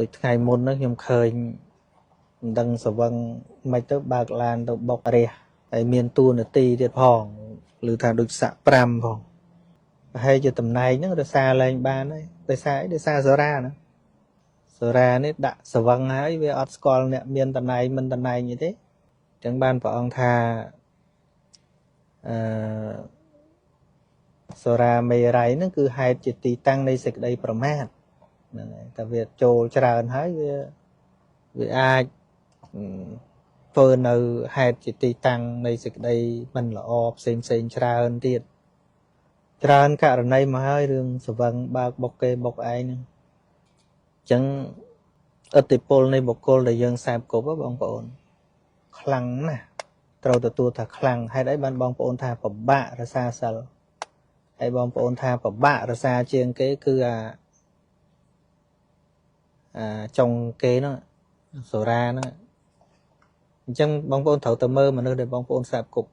Tôi ngày môn nó nhom khơi đằng sờ văng mấy tớ bạc lan tớ bọc rìa ai miền tu nè tì thiệt hòn lử thà được xạ pram hòn hay cho tầm này nó xa lên ba đấy để xa giờ ra nữa giờ ra đấy đã sờ văng hái với ớt scroll nè miền tầm này mình tầm này như thế chẳng ban vợ ông thà giờ ra mày rải nó cứ hai chỉ tì tăng đây sực đây promat tại vì trồ tràn hái với ai phơiនៅហេតុជាទីតាំងនៃសេចក្តីមិនល្អផ្សេងច្រើនទៀតច្រើនករណីមកហើយរឿងសវឹងបើកបុកគេបុកឯងហ្នឹងអញ្ចឹងឥទ្ធិពលនៃបុគ្គលដែលយើងសែបគប់បងប្អូនខ្លាំងណាស់ត្រូវទទួលថាខ្លាំងហេតុអីបានបងប្អូនថាពិបាករសាសិលហើយបងប្អូនថាពិបាករសាជាងគេគឺចុងគេហ្នឹងសូរ៉ាហ្នឹងអញ្ចឹងបងប្អូនត្រូវទៅមើលមនុស្សដែលបងប្អូនសាបគប់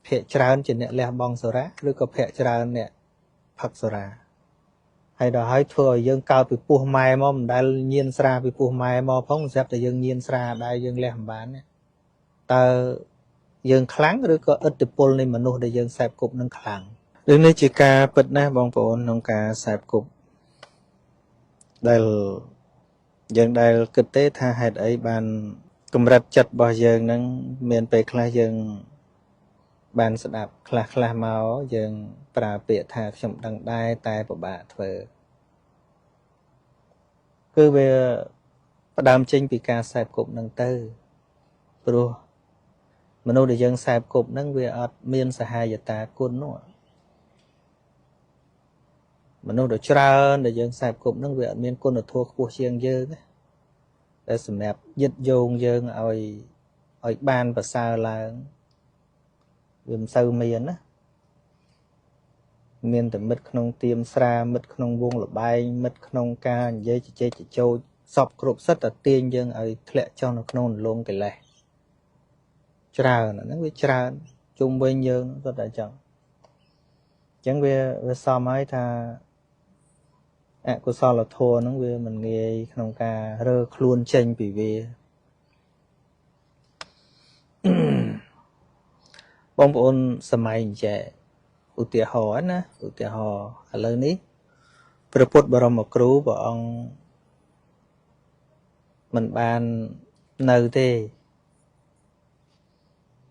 ភាគច្រើនជាអ្នកលះបង់សូរ៉ាឬក៏ភាគច្រើនអ្នកផឹកសូរ៉ាហើយដល់ហើយធ្វើឲ្យយើងកើតពីពោះម៉ែមកមិនដែលញៀនស្រាពីពោះម៉ែមកផងស្រាប់តែយើងញៀនស្រាដែរយើងលះមិនបានតើយើងខ្លាំងឬក៏ឥទ្ធិពលនៃមនុស្សដែលយើងសាបគប់នឹងខ្លាំងរឿងនេះជាការពិតណាស់បងប្អូនក្នុងការសាបគប់ដែលយើងដែលគិតទេថាហេតុអីបានកម្រិតចិត្តរបស់យើងហ្នឹងមានពេលខ្លះយើងបានស្ដាប់ខ្លះមកយើងប្រើពាក្យថាខ្ញុំដឹងដែរតែពិបាកធ្វើគឺវាផ្ដើមចេញពីការសែបគប់ហ្នឹងទៅព្រោះមនុស្សដែលយើងសែបគប់ហ្នឹងវាអត់មានសហាយតាគុណនោះមនុស្សដែលច្រើនដែលយើងសែបគប់ហ្នឹងវាអត់មានគុណធម៌ខ្ពស់ជាងយើងណាតែសម្រាប់យឹតយោងយើងឲ្យបានប្រសើរឡើងវាមិនសូវមានណាមានតែមិត្តក្នុងទៀមស្រាមិត្តក្នុងវងលបែងមិត្តក្នុងការនិយាយជជែកចជោចសពគ្រប់សិតតែទាញយើងឲ្យធ្លាក់ចុះនៅក្នុងរលងកិលេសច្រើនហ្នឹងវាច្រើនជុំវិញយើងទៅតែចឹងអញ្ចឹងវាសមហើយថាអកុសលធម៌ហ្នឹងវាមិនងាយក្នុងការរើខ្លួនចេញពីវាបងប្អូនសម័យអញ្ចេះឧទាហរណ៍ណាឧទាហរណ៍ឥឡូវនេះព្រះពុទ្ធបរមគ្រូព្រះអង្គមិនបាននៅទេ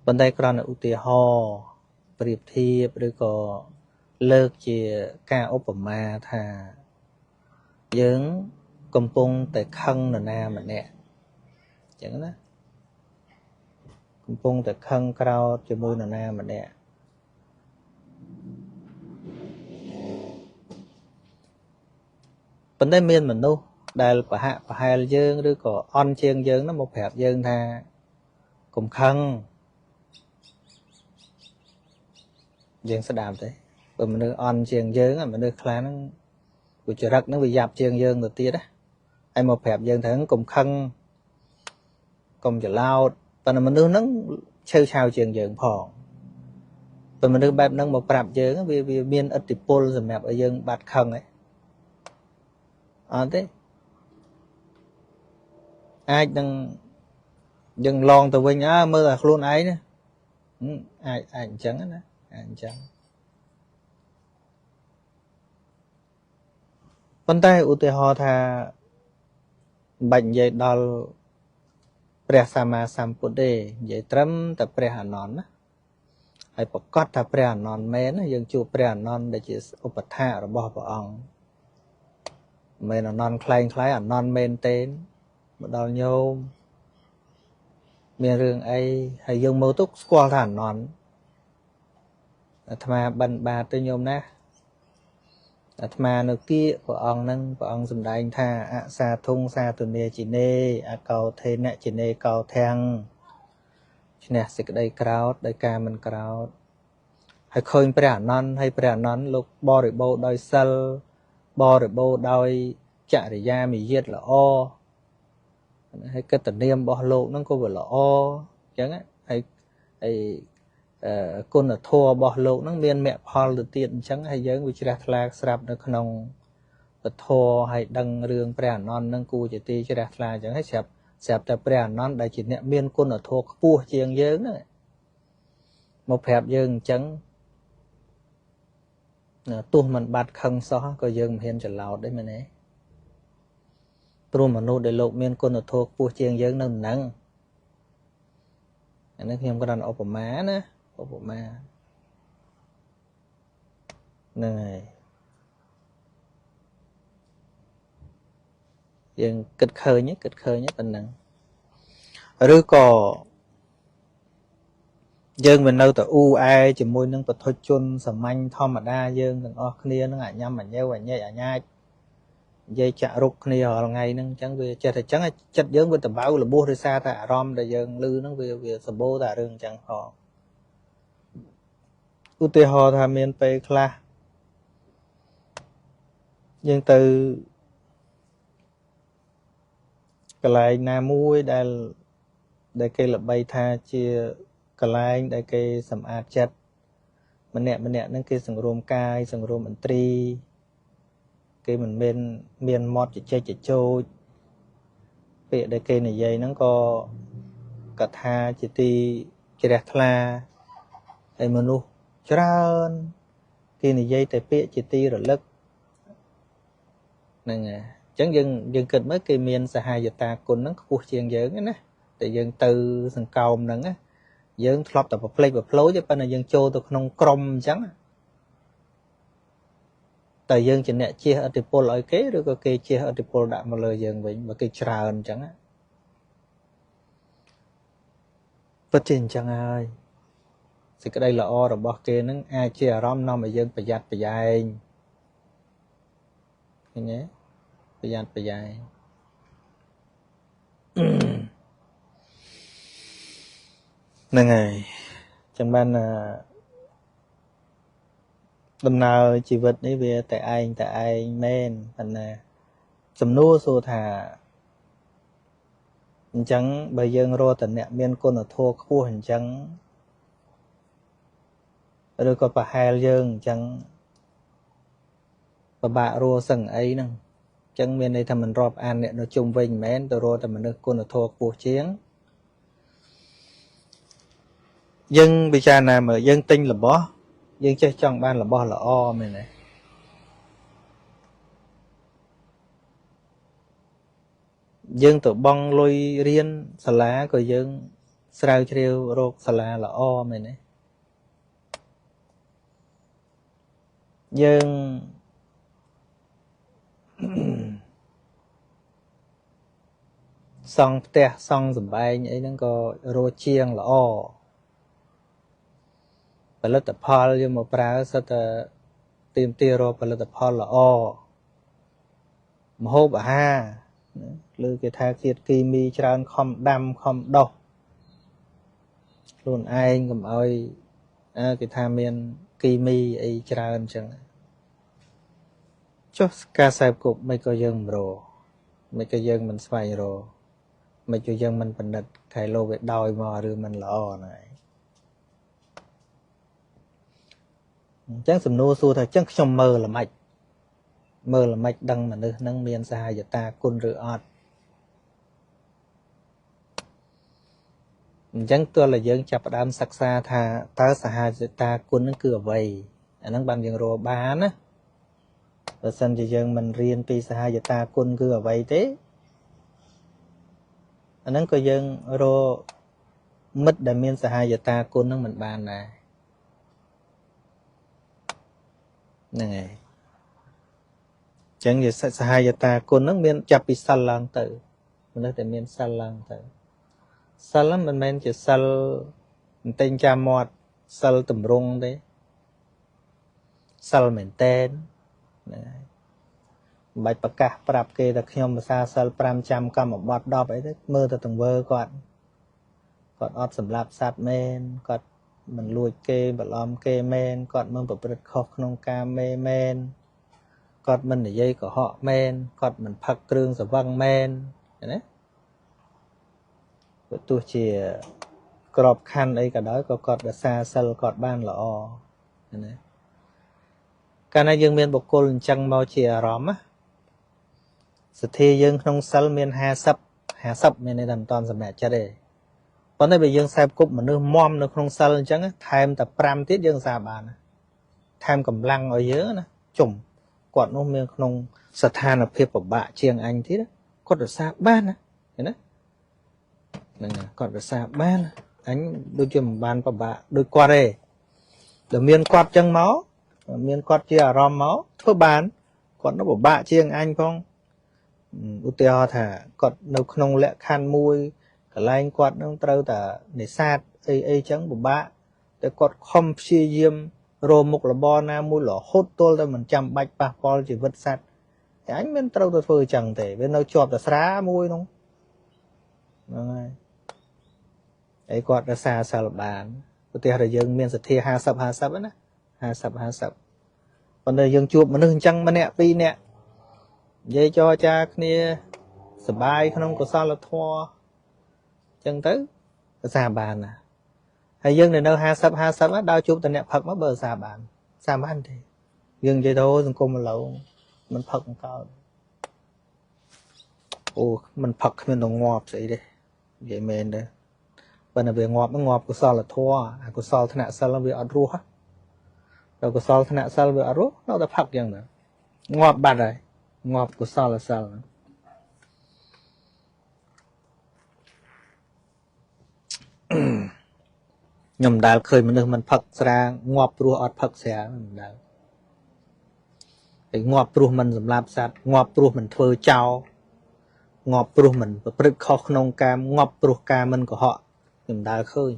ប៉ុន្តែគ្រាន់តែឧទាហរណ៍ប្រៀបធៀបឬក៏លើកជាការឧបមាថាយើងកំពុងតែខឹងនរណាម្នាក់អញ្ចឹងណាកំពុងតែខឹងក្រោធជាមួយនរណាម្នាក់ប៉ុន្តែមានមនុស្សដែលប្រហាក់ប្រហែលយើងឬក៏អន់ជាងយើងនោះមកប្រាប់យើងថាកុំខឹងយើងស្ដាប់ទេបើមនុស្សអន់ជាងយើងមនុស្សខ្លះហ្នឹងវាចរិតហ្នឹងវាយ៉ាប់ជាងយើងទៅទៀតណាហើយមកប្រាប់យើងថាកុំខឹងកុំច្រឡោតប៉ុន្តែមនុស្សហ្នឹងឆៅឆាវជាងយើងផងប៉ុន្តែមនុស្សបែបហ្នឹងមកប្រាប់យើងវាមានឥទ្ធិពលសម្រាប់ឲ្យយើងបាត់ខឹងហ្នឹងអត់ទេអាចនឹងយើងឡងទៅវិញមើលតែខ្លួនឯងណាអាចអញ្ចឹងណាអញ្ចឹងប៉ុន្តែឧទាហរណ៍ថាបាច់និយាយដល់ព្រះសម្មាសម្ពុទ្ធទេនិយាយត្រឹមតែព្រះអនន្តណាហើយប្រកាសថាព្រះអនន្តមែនណាយើងជួបព្រះអនន្តដែលជាឧបថារបស់ព្រះអង្គមិនអនន្តខ្លែងខ្លាយអនន្តមែនទេមកដល់ញោមមានរឿងអីហើយយើងមើលទៅស្គាល់ថាអនន្តអាត្មាបិណ្ឌបាតទៅញោមណាអាត្មានៅគៀកព្រះអង្គហ្នឹងព្រះអង្គសម្ដែងថាអសាធុងសាទុនេជីនេអកោធេនៈជីនេកោធាំងឈ្នះសេចក្តីក្រោធដោយការមិនក្រោធហើយឃើញព្រះអនន្តហើយព្រះអនន្តលោកបរិបូរណ៍ដោយសិលបរិបូរណ៍ដោយចរិយាមាយាទល្អហើយកិត្តិនាមរបស់លោកហ្នឹងក៏វាល្អអញ្ចឹងហើយគុណធម៌របស់លោកហ្នឹងមានមគ្គផលទៅទៀតអញ្ចឹងហើយយើងវាជ្រះថ្លាស្រាប់នៅក្នុង ធឲ្យដឹងរឿងព្រះអនន្តនឹងគួរជាទីជ្រះថ្លាអញ្ចឹងហើយស្រាប់តែព្រះអនន្តដែលជាអ្នកមានគុណធម៌ខ្ពស់ជាងយើងហ្នឹងមកប្រាប់យើងអញ្ចឹងទោះមិនបាត់ខឹងសោះក៏យើងមិនហ៊ានច្រឡោតដែរមែនទេព្រោះមនុស្សដែលលោកមានគុណធម៌ខ្ពស់ជាងយើងនៅហ្នឹងអានេះខ្ញុំគ្រាន់ឧបមាណាឧបមាហ្នឹងហើយយើងគិតឃើញប៉ុណ្ណឹងឬក៏យើងមិននៅតែអ៊ូអែជាមួយនឹងបទជនសាមញ្ញធម្មតាយើងទាំងអស់គ្នានឹងអាញ៉ាំអាញ៉ែវអាញែកអាញាចនិយាយចាក់រុកគ្នារាល់ថ្ងៃហ្នឹងអញ្ចឹងវាចេះតែអញ្ចឹងចិត្តយើងវាតបៅលបួសដោយសារតែអារម្មណ៍ដែលយើងឮហ្នឹងវាសម្បូរតែរឿងអញ្ចឹងផងឧទាហរណ៍ថាមានពេលខ្លះយើងទៅកន្លែងណាមួយដែលគេល្បីថាជាកន្លែងដែលគេសម្អាតចិត្តម្នាក់ហ្នឹងគេសង្រួមកាយសង្រួមឥន្ទ្រីគេមិនមានមាត់ជជែកជជោចពាក្យដែលគេនិយាយហ្នឹងក៏កថាជាទីជ្រះថ្លាហើយមនុស្សច្រើនគេនិយាយតែពាក្យជាទីរលឹកហ្នឹងហើយអញ្ចឹងយើងគិតមើលគេមានសហាយតាគុណហ្នឹងខ្ពស់ជាងយើងណាតែយើងទៅសង្កោមហ្នឹងណាយើងធ្លាប់តែប្រភ្លេចប្រភ្លោចទេប៉ុន្តែយើងចូលទៅក្នុងក្រុមអញ្ចឹងតែយើងជាអ្នកជះឥទ្ធិពលឲ្យគេឬក៏គេជះឥទ្ធិពលដាក់មកលើយើងវិញបើគេច្រើនអញ្ចឹងពិតជាអញ្ចឹងហើយសេចក្តីល្អរបស់គេនឹងអាចជាអារម្មណ៍នាំឲ្យយើងប្រយ័ត្នប្រយែងឃើញទេប្រយ័ត្នប្រយែងហ្នឹងហើយចឹងបានដំណើរជីវិតនេះវាតែឯងមែនប៉ុន្តែសំណួរសួរថាអញ្ចឹងបើយើងរកតអ្នកមានគុណធម៌ខ្ពស់អញ្ចឹងឬក៏ប្រហែលយើងអញ្ចឹងពិបាករស់សឹងអីហ្នឹងអញ្ចឹងមានន័យថាមិនរាប់អានអ្នកនៅជុំវិញមិនមែនទៅរកតែមនុស្សគុណធម៌ខ្ពស់ជាងយើងពិចារណាមើលយើងទិញរបស់យើងចេះចង់បានរបស់ល្អមែនទេយើងទៅបង់លុយរៀនសាលាក៏យើងស្រាវជ្រាវរកសាលាល្អមែនទេយើងសង់ផ្ទះសង់សម្បែងអីហ្នឹងក៏រកជាងល្អផលិតផលយកមកប្រើសិតតែទាមទាររកផលិតផលល្អម្ហូបអាហារឬគេថាជាតិគីមីច្រើនខំដាំខំដុសខ្លួនឯងកុំឲ្យគេថាមានគីមីអីច្រើនអញ្ចឹងចុះការសែបគប់មិនក៏យើងមិនរកមិនក៏យើងមិនស្វែងរកមិនក៏យើងមិនពិនិត្យខែលោវាដោយមកឬមិនល្អណាអញ្ចឹងសំណួរសួរថាអញ្ចឹងខ្ញុំមើលល្មិចដឹងមនុស្សហ្នឹងមានសហាយតាគុណឬអត់អញ្ចឹងទោះតែយើងចាប់ផ្ដើមសិក្សាថាតើសហាយតាគុណហ្នឹងគឺអ្វីអាហ្នឹងបានយើងរកបានណាបើសិនជាយើងមិនរៀនពីសហាយតាគុណគឺអ្វីទេអាហ្នឹងក៏យើងរកមិត្តដែលមានសហាយតាគុណហ្នឹងមិនបានដែរហ្នឹងហើយចឹងជាសហាយតាគុណហ្នឹងមានចាប់ពីសិលឡើងទៅមនុស្សដែលមានសិលឡើងទៅសិលមិនមែនជាសិលបន្ទិញចាំមាត់សិលតម្រង់ទេសិលមែនតែនហ្នឹងហើយមិនបាច់ប្រកាសប្រាប់គេថាខ្ញុំភាសាសិល5ចាំកម្មបត្តិ10អីទេមើលទៅទង្វើគាត់អត់សម្លាប់សត្វមែនគាត់មិនលួចគេបន្លំគេមែនគាត់មិនប្រព្រឹត្តខុសក្នុងកាមមែនគាត់មិននិយាយកុហកមែនគាត់មិនផឹកគ្រឿងស្រវឹងមែនណាទោះជាក្របខ័ណ្ឌអីក៏ដោយក៏គាត់រក្សាសិលគាត់បានល្អណាកាលណាយើងមានបុគ្គលអញ្ចឹងមកជាអារម្មណ៍ សទ្ធាយើងក្នុងសិលមាន50មានន័យថាមិនតាន់សម្រេចចិត្តទេប៉ុន្តែបើយើងខ្សែគប់មនុស្សមមនៅក្នុងសិលអញ្ចឹងថែមតែ5ទៀតយើងសាបានថែមកម្លាំងឲ្យយើងណាជុំគាត់នោះមានក្នុងស្ថានភាពពិបាកជាងអញទៀតគាត់រសាបានណាឃើញណាហ្នឹងគាត់រសាបានអញដូចជាមិនបានពិបាកដូចគាត់ទេតែមានគាត់ចឹងមកមានគាត់ជាអារម្មណ៍មកធ្វើបានគាត់នោះពិបាកជាងអញផងឧទាហរណ៍ថាគាត់នៅក្នុងលក្ខខណ្ឌមួយកន្លែងគាត់នឹងត្រូវតែនេសាទអីចឹងពិបាកតែគាត់ខំព្យាយាមរមុខរបរណាមួយរហូតទល់តែមិនចាំបាច់ប៉ះពាល់ជីវិតសត្វតែអញមិនត្រូវទៅធ្វើចឹងទេវានៅជាប់តែស្រាមួយនោះហ្នឹងហើយហើយគាត់រសាសិលបានឧទាហរណ៍យើងមានសទ្ធា50ណា50ប៉ុន្តែយើងជួបមនុស្សអញ្ចឹងម្នាក់ពីរនាក់និយាយចរចាគ្នាសបាយក្នុងកុសលធម៌អញ្ចឹងទៅរសាបានណាហើយយើងនៅ50ដល់ជួបតអ្នកផឹកមកបើរសាបានទេយើងនិយាយទៅសង្គមឥឡូវមិនផឹកអង្កោអូមិនផឹកគ្មានទៅងាប់ស្អីទេនិយាយមែនទេបើនៅវាងាប់កុសលធម៌អកុសលធ្នាក់សិលវាអត់រស់ដល់កុសលធ្នាក់សិលវាអត់រស់នៅតែផឹកយ៉ាងណាងាប់បាត់ហើយងាប់កុសលសិលខ្ញុំដែលឃើញមនុស្សមិនផឹកស្រាងាប់ព្រោះអត់ផឹកស្រាមិនដែលហើយងាប់ព្រោះមិនសម្លាប់សត្វងាប់ព្រោះមិនធ្វើចោលងាប់ព្រោះមិនប្រព្រឹត្តខុសក្នុងកាមងាប់ព្រោះការមិនកុហកខ្ញុំដែលឃើញ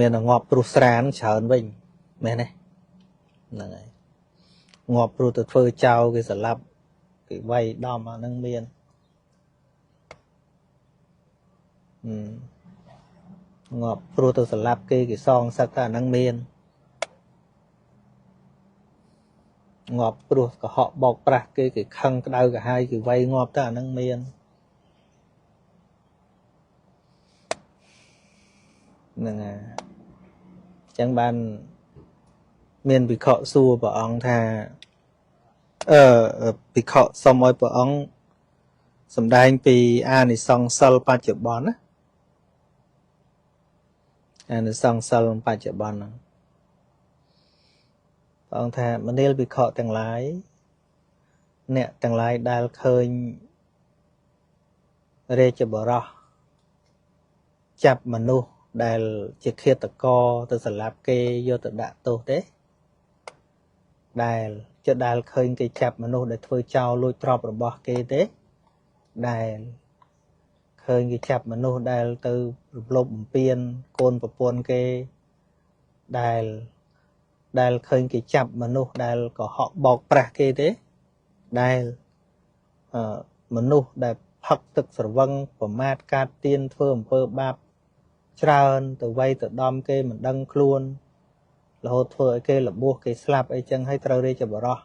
មានងាប់ព្រោះស្រានឹងច្រើនវិញមែនទេហ្នឹងហើយងាប់ព្រោះទៅធ្វើចោលគេស្លាប់គេវាយដំអាហ្នឹងមានងាប់ព្រោះទៅស្លាប់គេសងសឹកថាអាហ្នឹងមានងាប់ព្រោះកុហកបោកប្រាស់គេខឹងក្តៅក្រហាយគេវាយងាប់ទៅអាហ្នឹងមានហ្នឹងហើយអញ្ចឹងបានមានភិក្ខុសួរព្រះអង្គថាភិក្ខុសុំឲ្យព្រះអង្គសម្ដែងពីអានិសង្សសិលបច្ចុប្បន្នណាអានិសង្សសិលបច្ចុប្បន្នហ្នឹងព្រះអង្គថាមនាលភិក្ខុទាំងឡាយអ្នកទាំងឡាយដែលឃើញរាជបរោះចាប់មនុស្សដែលជាឃាតករទៅសម្លាប់គេយកទៅដាក់ទោសទេដែលឃើញគេចាប់មនុស្សដែលធ្វើចោលលួចទ្រព្យរបស់គេទេដែលឃើញគេចាប់មនុស្សដែលទៅរំលោភបំពានកូនប្រពន្ធគេដែលឃើញគេចាប់មនុស្សដែលកុហកបោកប្រាស់គេទេដែលមនុស្សដែលផឹកទឹកស្រវឹងប្រមាថកាត់ទៀនធ្វើអំពើបាបច្រើនទៅវាយទៅដំគេមិនដឹងខ្លួនរហូតធ្វើឲ្យគេរបួសគេស្លាប់អីចឹងហើយត្រូវរាជបរោះ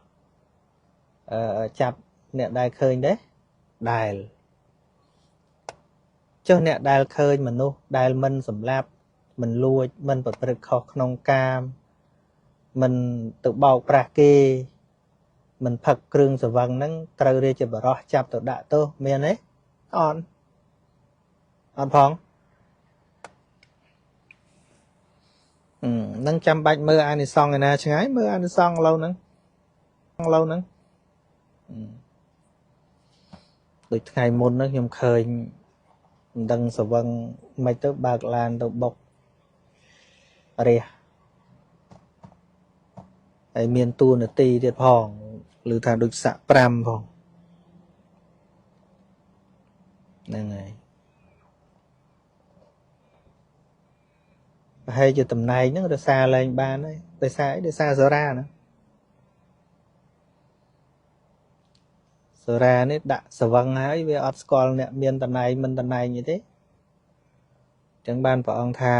ចាប់អ្នកដែលឃើញទេដែលចុះអ្នកដែលឃើញមនុស្សដែលមិនសម្លាប់មិនលួចមិនប្រព្រឹត្តខុសក្នុងកាមមិនទៅបោកប្រាស់គេមិនផឹកគ្រឿងស្រវឹងហ្នឹងត្រូវរាជបរោះចាប់ទៅដាក់ទោសមានទេអត់ផងនឹងចាំបាច់មើលអានិសង្សឯណាឆ្ងាយមើលអានិសង្សឥឡូវហ្នឹងដូចថ្ងៃមុនហ្នឹងខ្ញុំឃើញមិនដឹងស្រវឹងមិនទៅបើកឡានទៅបុករះហើយមានតួនាទីទៀតផងឬថាដូចសាក់5ផងហ្នឹងហើយប្រហែលជាតំណែងហ្នឹងរសារឡើងបានហើយដោយសារអីដោយសារសារាណាសារានេះដាក់ស្វឹងហើយវាអត់ស្គាល់អ្នកមានតំណែងមិនតំណែងអីទេអញ្ចឹងបានព្រះអង្គថា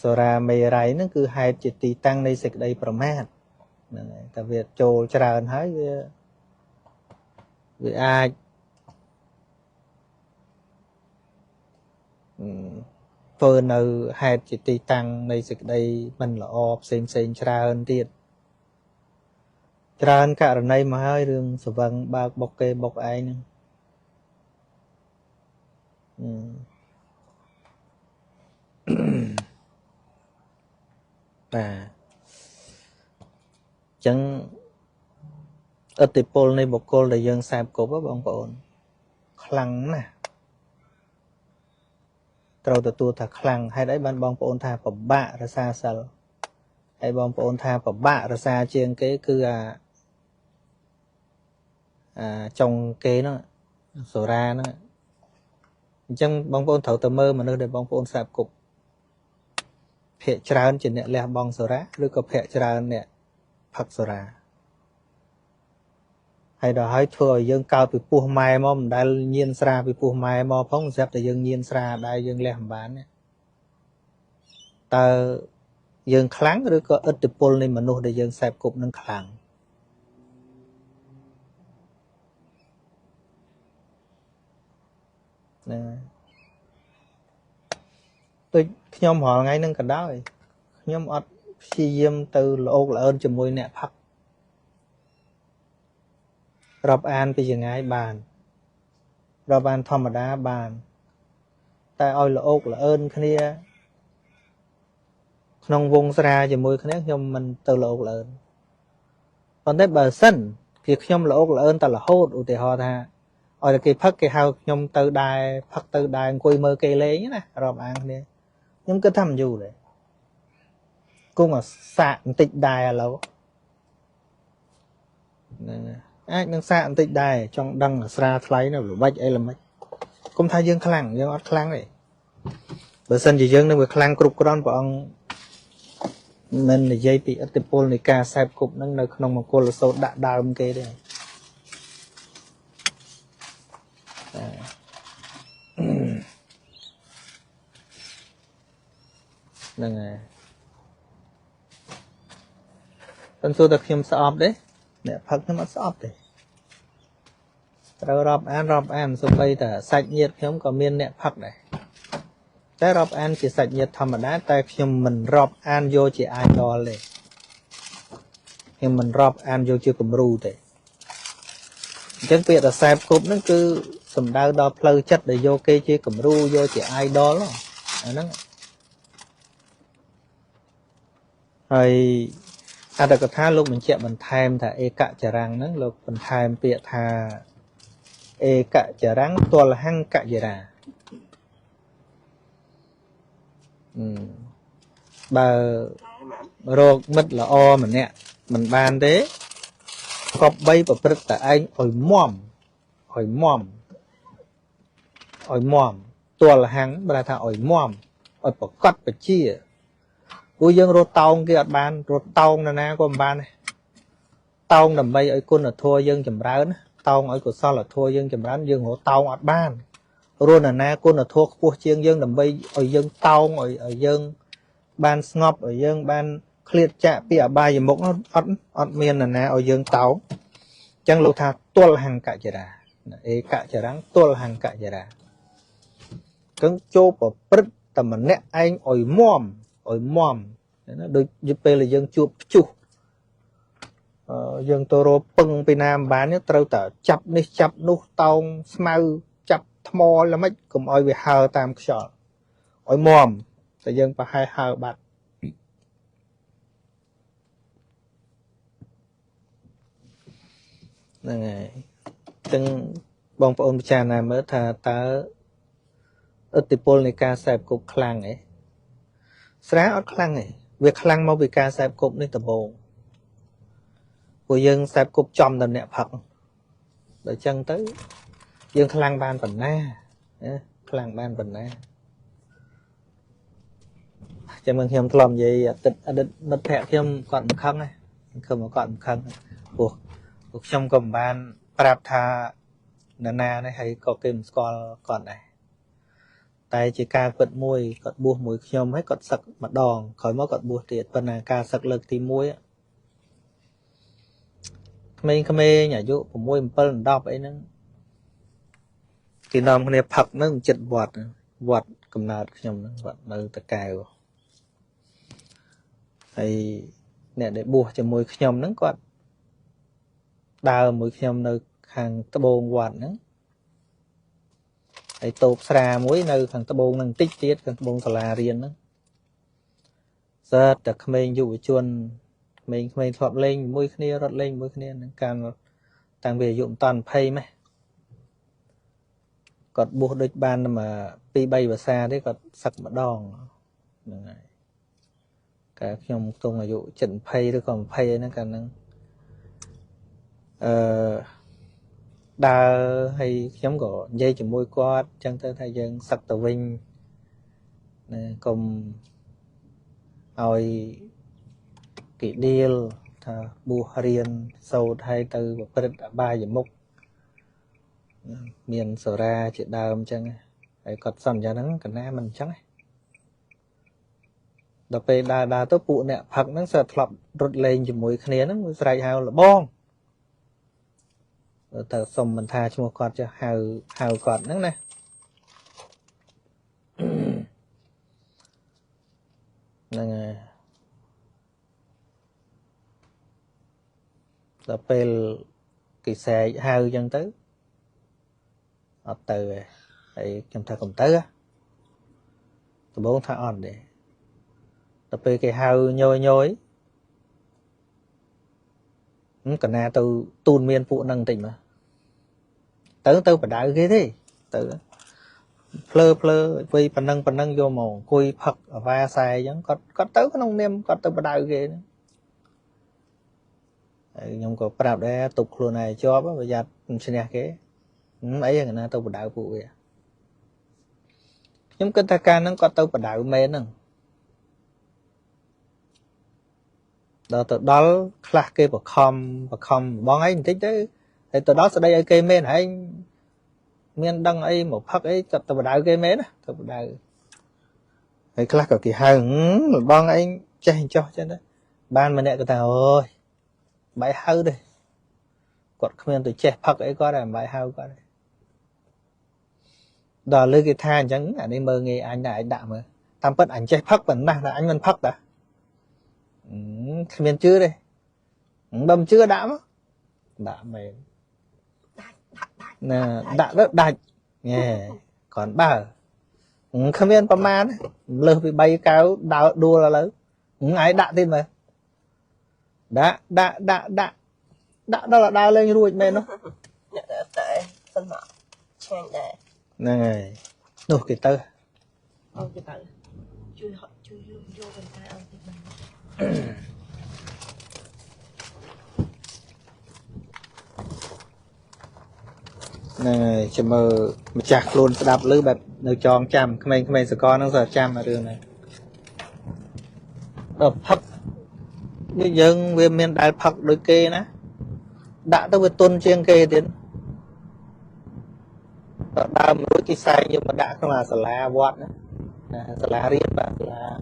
សារាមេរ័យហ្នឹងគឺហេតុជាទីតាំងនៃសេចក្តីប្រមាទហ្នឹងហើយតែវាចូលច្រើនហើយវា វាអាចធ្វើនៅហេតុជាទីតាំងនៃសេចក្តីមិនល្អផ្សេងច្រើនទៀតច្រើនករណីមកហើយរឿងស្វឹងបើកបុកគេបុកឯងហ្នឹងបាទអញ្ចឹងឥទ្ធិពលនៃបុគ្គលដែលយើងសែបគប់បងប្អូនខ្លាំងណាស់ត្រូវទទួលថាខ្លាំងហេតុអីបានបងប្អូនថាពិបាករសាសិលហើយបងប្អូនថាពិបាករសាជាងគេគឺចុងគេហ្នឹងសូរ៉ាហ្នឹងអញ្ចឹងបងប្អូនត្រូវទៅមើលមនុស្សដែលបងប្អូនសែបគប់ភាគច្រើនជាអ្នកលះបង់សូរ៉ាឬក៏ភាគច្រើនអ្នកផឹកសូរ៉ាហើយដល់ហើយធ្វើឲ្យយើងកើតពីពោះម៉ែមកមិនដែលញៀនស្រាពីពោះម៉ែមកផងស្រាប់តែយើងញៀនស្រាដែរយើងលះមិនបានតើយើងខ្លាំងឬក៏ឥទ្ធិពលនៃមនុស្សដែលយើងសែបគប់នឹងខ្លាំងណាដូចខ្ញុំរាល់ថ្ងៃហ្នឹងក៏ដោយខ្ញុំអត់ព្យាយាមទៅល្អកល្អឿនជាមួយអ្នកផឹករាប់អានពីចងាយបានរាប់អានធម្មតាបានតែឲ្យល្អកល្អឿនគ្នាក្នុងវងស្រាជាមួយគ្នាខ្ញុំមិនទៅល្អកល្អឿនប៉ុន្តែបើសិនគឺខ្ញុំល្អកល្អឿនតែរហូតឧទាហរណ៍ថាឲ្យតែគេផឹកគេហៅខ្ញុំទៅដែរផឹកទៅដែរអង្គុយមើលគេលេងណារាប់អានគ្នាខ្ញុំគិតថាមិនយូរទេគង់អាសាកបន្តិចដែរឥឡូវហ្នឹងអាចនឹងសាកបន្តិចដែរចង់ដឹងស្រាថ្លៃនៅល្បិចអីល្មិចគុំថាយើងខ្លាំងយើងអត់ខ្លាំងទេបើសិនជាយើងនឹងវាខ្លាំងគ្រប់គ្រាន់ព្រះអង្គមិននិយាយពីឥទ្ធិពលនៃការសែបគប់នឹងនៅក្នុងមង្គលសូត្រដាក់ដើមគេទេហ្នឹងហើយប៉ុន្តែតែខ្ញុំស្អប់ទេអ្នកផឹកខ្ញុំអត់ស្អប់ទេត្រូវរាប់អានសូម្បីតែសាច់ញាតិខ្ញុំក៏មានអ្នកផឹកដែរតែរាប់អានជាសាច់ញាតិធម្មតាតែខ្ញុំមិនរាប់អានយកជា idol ទេខ្ញុំមិនរាប់អានយកជាគំរូទេអញ្ចឹងពាក្យថាសែបគប់ហ្នឹងគឺសំដៅដល់ផ្លូវចិត្តដែលយកគេជាគំរូយកជា idol អាហ្នឹងហើយអត្តកថាលោកបញ្ជាក់បន្ថែមថាឯកចរាំងហ្នឹងលោកបន្ថែមពាក្យថាឯកចរាំងទលហង្កយរាបើរកមិត្តល្អម្នាក់មិនបានទេគប្បីប្រព្រឹត្តតែឯងឲ្យមមទលហង្កបើថាឲ្យមមឲ្យប្រកបបជាព្រោះយើងរត់តោងគេអត់បានរត់តោងណាក៏មិនបានដែរតោងដើម្បីឲ្យគុណធម៌យើងចម្រើនតោងឲ្យកុសលធម៌យើងចម្រើនយើងរត់តោងអត់បានរស់ណាគុណធម៌ខ្ពស់ជាងយើងដើម្បីឲ្យយើងតោងឲ្យយើងបានស្ងប់ឲ្យយើងបានឃ្លាតចាកពីអបាយមុខអត់មានណាឲ្យយើងតោងអញ្ចឹងលោកថាទល់ហង្កចរាឯកចរាំងទល់ហង្កចរាគឹងចូលប្រព្រឹត្តតែម្នាក់ឯងឲ្យមមណាដូចពេលយើងជួបព្យុះយើងទៅរកពឹងពីណាមិនបានត្រូវតែចាប់នេះចាប់នោះតោងស្មៅចាប់ថ្មល្មិចកុំឲ្យវាហើរតាមខ្យល់ឲ្យមមតែយើងប្រហែលហើរបាត់ហ្នឹងហើយចឹងបងប្អូនពិចារណាមើលថាតើឥទ្ធិពលនៃការសែបគប់ខ្លាំងឯងស្រាអត់ខ្លាំងទេវាខ្លាំងមកពីការសែបគប់នេះដំបូងព្រោះយើងសែបគប់ចំដល់អ្នកផឹកដល់ចឹងទៅយើងខ្លាំងបានប៉ុណ្ណាខ្លាំងបានប៉ុណ្ណាចាំមើលខ្ញុំធ្លាប់និយាយអតីតមិត្តភក្តិខ្ញុំគាត់មិនខឹងទេគាត់មិនខឹងព្រោះខ្ញុំក៏មិនបានប្រាប់ថាណានេះហើយក៏គេមិនស្គាល់គាត់ដែរតែជាការពិតមួយគាត់បួសមួយខ្ញុំហើយគាត់សឹកម្ដងក្រោយមកគាត់បួសទៀតប៉ុន្តែការសឹកលើកទី1ក្មេងៗអាយុ6 7 10អីហ្នឹង cái nôm cái này phật nó chật vọt cầm nạt nhom nó vọt nơi ta cào hay nè để bùa cho môi nhom nó quạt đào môi nhom nơi hàng tơ bồn quạt nó hay tộp xà muối nơi hàng tơ bồn năng tích tiết hàng tơ bồn sala riêng nó giờ ta mình dụ chuồn mình thọp lên môi kia rót lên môi kia càng tăng về dụng toàn pay mày còn buộc đôi ban mà pi bay và xa đấy còn sặc mà đòn cả trong tung là dụ trận pay rồi còn pay nó càng đa hay giống có dây chỉ môi quạt chân tới thay dân sặc tờ vinh cùng oi kỹ deal thà bùa riêng sâu thay từ một cái ba giờ mốc miền sờ ra chuyện đào chân phải cọt sầm cho nó cần na mình trắng đợt về đà tốt phụ nè phật nó sẽ lọp rút lên cho mũi khné nó sài hào là bong tờ sầm mình tha cho một con cho hào cọt nó nè nè đợt về cái xe hào chân tới ở từ ấy trong thằng công tới á từ bốn thằng on để tập về cái hào nhồi còn na từ tuôn miên phụ năng tỉnh mà tới phải đại cái thế từ phơ vì phần năng vô màu cùi phật ở va xài giống có tới cái nông niêm có tới phải đại cái nữa nhưng có bắt đầu tục luôn này cho bây giờ xin nha cái ấy là na tôi phải đại phụ vậy nhưng cái ta ca nó có tới phải đại mê nè đó từ đó là cái bậc không bón ấy thích đấy thì từ đó sẽ đây ở cây mê này miền đăng ấy một phát ấy cho từ đại cây mê đó từ đại cái class ở kỳ hai bón ấy chạy cho đấy ban mà nè cái tao ơi bãi hao đây quật miền từ che phát ấy có là bãi hao có đây đó lưới cái than chẳng anh ấy mơ nghe anh đại đạo mà tam bất ảnh che phát vẫn là anh vẫn phát đã miền chưa đây đâm chưa đã mày nè đã rất đạch nghe còn bà không biết có man lơ bị bay cao đào đua là lớn ai đã tin mà đã đó là đào lên ruột mày nó này đồ cái tơ này cho mơ chặt luôn đạp lưới bẹp nơi tròn chăm cái mày sẽ con nó giờ chăm ở đường này đập phật như dân về miền đại phật đôi kê ná đã tới với tôn chiên kê tiến đào đối cái sai nhưng mà đã không là sả la vọt nữa sả la riêng và là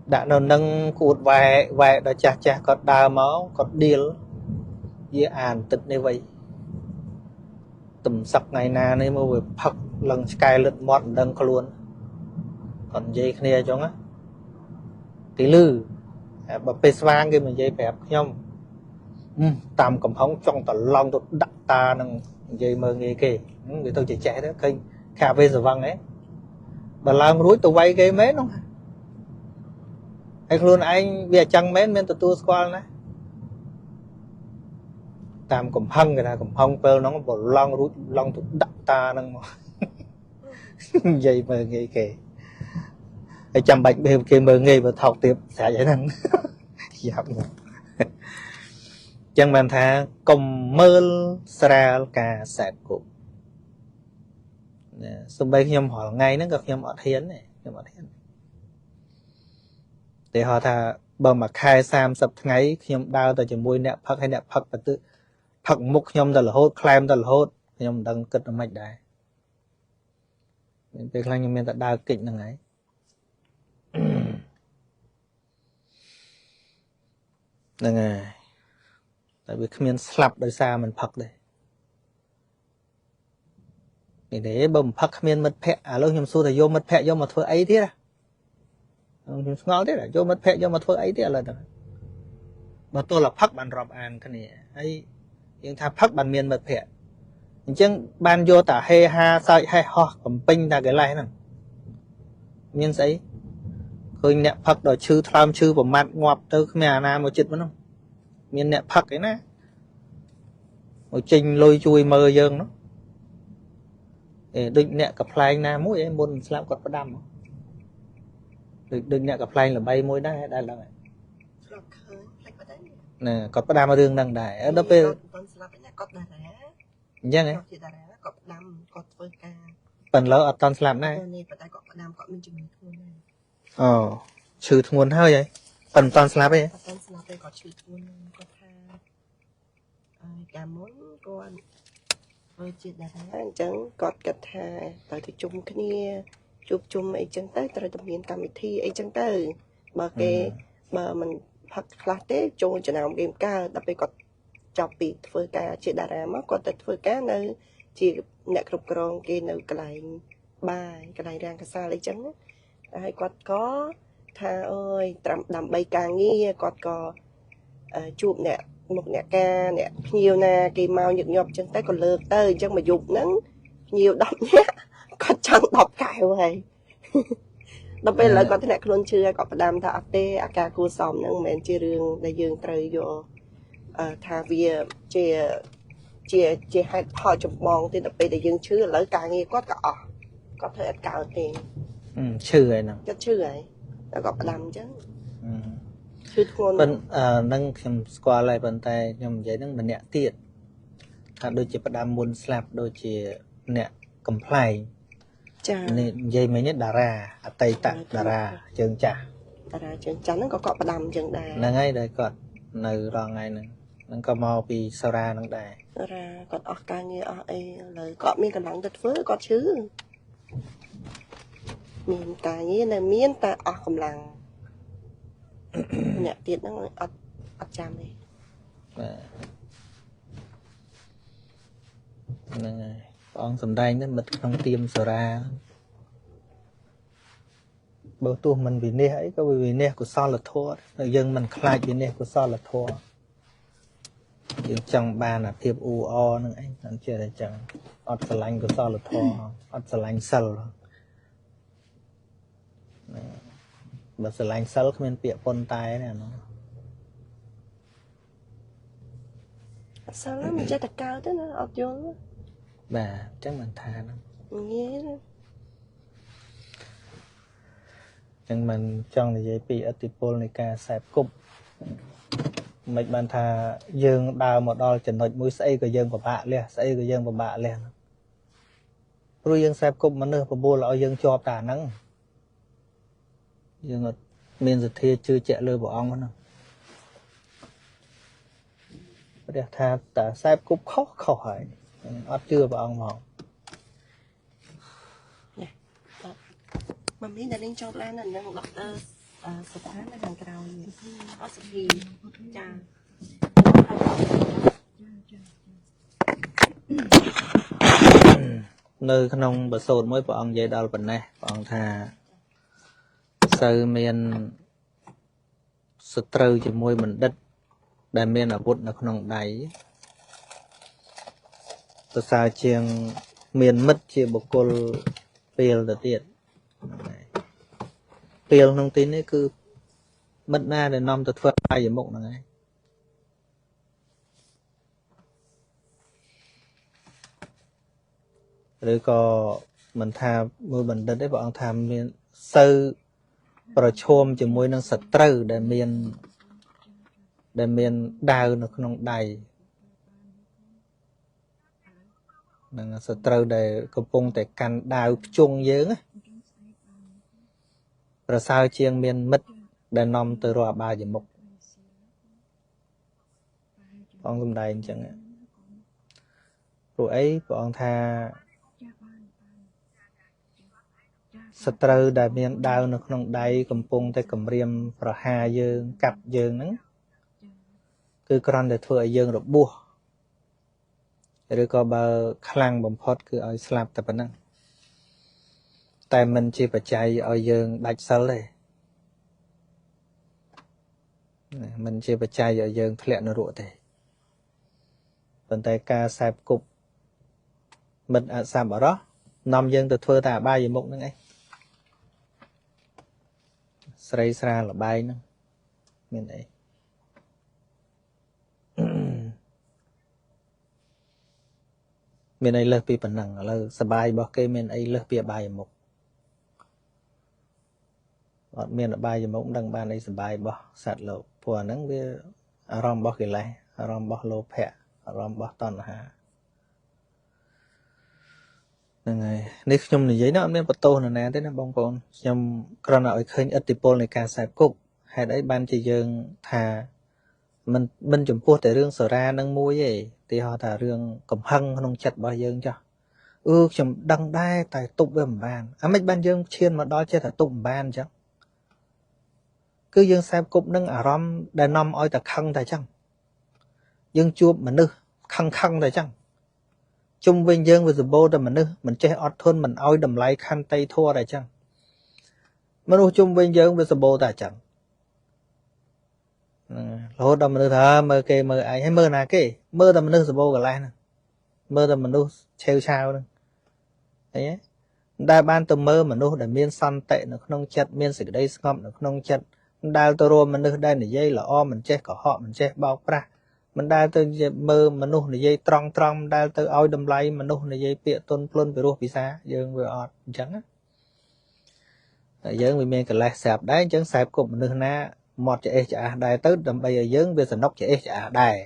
đã nó nâng cụt vài đó chả có đào máu có điên với an tịch như vậy tầm sắp ngày nào này mà về phật lần sky lật mọt đằng có luôn còn dây kia cho á tí lư bà phê vang cái mình dây phép nhông tạm cầm hóng trong tờ lòng tôi đặt ta nâng dây mơ nghe kì người tôi chỉ chạy đó kênh khả phê giờ văng ấy bà làm rúi tôi vay cái mấy không anh luôn anh bây giờ chẳng mấy men tôi squall này tạm cầm hăng cái nào cầm hăng phê nó có lòng rúi lòng tôi đặt ta nâng dây mơ nghe kì cái chăm bạch bê kì mơ nghe và thọc tiếp xả vậy nâng dạp nữa chẳng bàn thà cùng mơ sra cả sạc cụ xong bây nhóm hỏi ngay nó gặp nhóm ọt hiến này để họ thà bờ mà khai sam sập ngay nhóm đau tại chừng môi nẹp phật hay nẹp phật và tự phật mục nhóm ta là hốt climb ta là hốt nhóm đang cất ở mạch đài về khăn nhóm ta đau kịch là ngay là ngày tại vì không slap đời xa mình phật đây để bầm phật không mất phe lúc nhầm xu thì vô mất phe vô mà thôi ấy thế ngon thế là vô mất phe vô mà thôi ấy thế là mà tôi là phật bàn rộp an cái này ấy nhưng thà phật bàn miền mất phe chẳng ban vô tả hay ha sai hay ho cầm pin là cái này nè miền giấy khơi nẹt phật đòi chư tham chư của mặt ngọt tới mẹ na một chữ vẫn không miền nẹt phật cái nè một trình lôi chui mơ dương nó định nẹt cặp play na mũi em muốn làm cọt bắt đâm định nẹt cặp play là bay mũi đá đây là nè cọt bắt đâm ở đường đằng đại ở đó bên nhá này phần lỡ ở toàn làm này trừ thôn hơi vậy phần toàn slap ấy cảm muốn con ơi chị đã chẳng cọt cật hà tới thì chung cái nia chụp chung ấy chẳng tới tới tầm miền tam thi ấy chẳng tới mà cái mà mình phát khá tế chung cho nào game ca đặc biệt cọt chọc bị phơi ca chị đã ra mất cọt phơi cá nơi chị nè cục rong kia nơi cái này bài cái này đang cái xa lấy trắng hay cọt có tha ơi đầm bay càng nghe cọt có chụp nè một nè ca nè nhiều nè kỳ màu nhật nhọp chân tay còn lượt tới chân mà dục nắng nhiều đọc nhé có chân đọc cài vậy đọc bây giờ có thế này luôn chưa có đam thà tê ca cô sòng nâng mền chia đường đại dương trời vô thà vì chia hai họ chụp mòn thì đọc bây đại dương chưa lỡ cả nghe có thể cào tiền chữ vậy nào cho chữ vậy nó có đam chứ bên nâng qua lại bàn tay nhầm giấy nâng mình nhẹ tiệt thà đôi chỉ bắt đam muốn slap đôi chỉ nhẹ comply nên dây mấy nhất đà ra tay tạ đà ra chân chả đà ra chân chắn nó có cọp đam chân đà là ngay đây còn nơi rong ngay nè nó có mò bị sao ra nó đài ra còn ở ca nghe ở ấy lời cọp miên cần lắng đất với có chứ miên ta như này miên ta ở cầm lăng nhẹ tiệt nó ở chạm đi con sầm đai nó mật không tiêm sờ ra bữa tu mình vì nè ấy có vì nè của sao là thua dân mình khai vì nè của sao là thua nhưng trong ba là thiệp u o nữa ấy nó chưa là chẳng ọt sờ lạnh của sao là thua ọt sờ lạnh sờ mà sờ lạnh sờ không nên bịa pon tai này nó sao lắm mình chơi thật cao thế nó ọt vô bà chắc mình tha nó nghe chẳng mình trong là dây bị ở tiệp pol này cả sẹp cục mình bàn thà dương đào một đo chẩn nội mũi xây của dương của bạn liền xây của dương của bạn liền rồi dương sẹp cục mà nữa của bô là dương cho tả nắng dương miền giật thia chưa chạy lơi bỏ ong nữa để thà tả sẹp cục khó khó hỏi ớt chưa bỏ ong mỏng mà mấy đàn anh cho lan là đang đọc sập tháng là hàng cào có sập gì cha nơi không bờ sồn mới bọn dây đào bên này bọn thà sơ miền sụt trâu chỉ môi mình đất đại miền ở bút là không đáy tôi sao chiêng miền mất chỉ một cô peel là tiệt peel thông tin ấy cứ mất na để nom thật phật ai vậy mộng là ngay rồi có mình tham môi mình đất đấy bọn tham miền sơ và chôm chỉ môi năng sật trâu để miền đào nó không đầy năng sật trâu để công pong để can đào chung dướng á rồi sao chiêng miền mất để nom từ rồi ba giờ mục con cầm đầy chẳng rồi ấy bọn tha sật trâu để miền đào nó không đầy công pong để cầm riêng và hà dương cặp dương nắng គឺគ្រាន់តែធ្វើឲ្យយើងរបួសឬក៏បើខ្លាំងបំផុតគឺឲ្យស្លាប់តែប៉ុណ្ណឹងតែមិនជាបច្ច័យឲ្យយើងដាច់សិលទេមិនជាបច្ច័យឲ្យយើងធ្លាក់នរកទេប៉ុន្តែការសែបគប់មិត្តអសប្បុរសនាំយើងទៅធ្វើតែអបាយមុខហ្នឹងឯងស្រីស្រាលបែងហ្នឹងមានអីមានអីលើសពីប៉ុណ្ណឹងឥឡូវសបាយរបស់គេមានអីលើសពីអបាយមុខអត់មានអបាយមុខមិនដឹងបានអីសបាយរបស់សត្វលោកព្រោះអាហ្នឹងវាអារម្មណ៍របស់កិលេសអារម្មណ៍របស់លោភៈអារម្មណ៍របស់តណ្ហាហ្នឹងហើយនេះខ្ញុំនិយាយនោះអត់មានបន្ទោសនរណាទេណាបងប្អូនខ្ញុំគ្រាន់តែឲ្យឃើញឥទ្ធិពលនៃការសែបគប់ហេតុអីបានជាយើងថាមិនចំពោះតែរឿងសូរ៉ានឹងមួយទេទីហោថារឿងកំហឹងក្នុងចិត្តរបស់យើងចុះខ្ញុំដឹងដែរតែទប់វាមិនបានអាមិនបានយើងឈានមកដល់ចេះតែទប់មិនបានអញ្ចឹងគឺយើងសែបគប់នឹងអារម្មណ៍ដែលនាំឲ្យតែខឹងតែអញ្ចឹងយើងជួបមនុស្សខឹងតែអញ្ចឹងជុំវិញយើងវាសម្បូរតែមនុស្សមិនចេះអត់ធន់មិនឲ្យតម្លៃខន្តីធម៌តែអញ្ចឹងមនុស្សជុំវិញយើងវាសម្បូរតែអញ្ចឹងរហូតដល់មនុស្សថាមើលគេមើលឯងហើយមើលណាគេមើលតែមនុស្សសម្បូរកន្លែងហ្នឹងមើលតែមនុស្សឆេវឆាវហ្នឹងអីដែលបានទៅមើលមនុស្សដែលមានសន្តិនៅក្នុងចិត្តមានសេចក្តីស្ងប់នៅក្នុងចិត្តមិនដែលទៅរួមមនុស្សដែលនិយាយល្អមិនចេះកុហកមិនចេះបោកប្រាស់មិនដែលទៅមើលមនុស្សនិយាយត្រង់មិនដែលទៅឲ្យតម្លៃមនុស្សនិយាយពាក្យទន់ភ្លន់ពីរោះពិសាយើងវាអត់អញ្ចឹងណាយើងវាមានកិលេសស្រាប់ដែរអញ្ចឹងសែបគប់មនុស្សណាមាត់ច្អេះច្អាសដែរទៅដើម្បីឲ្យយើងវាសនុកច្អេះច្អាសដែរ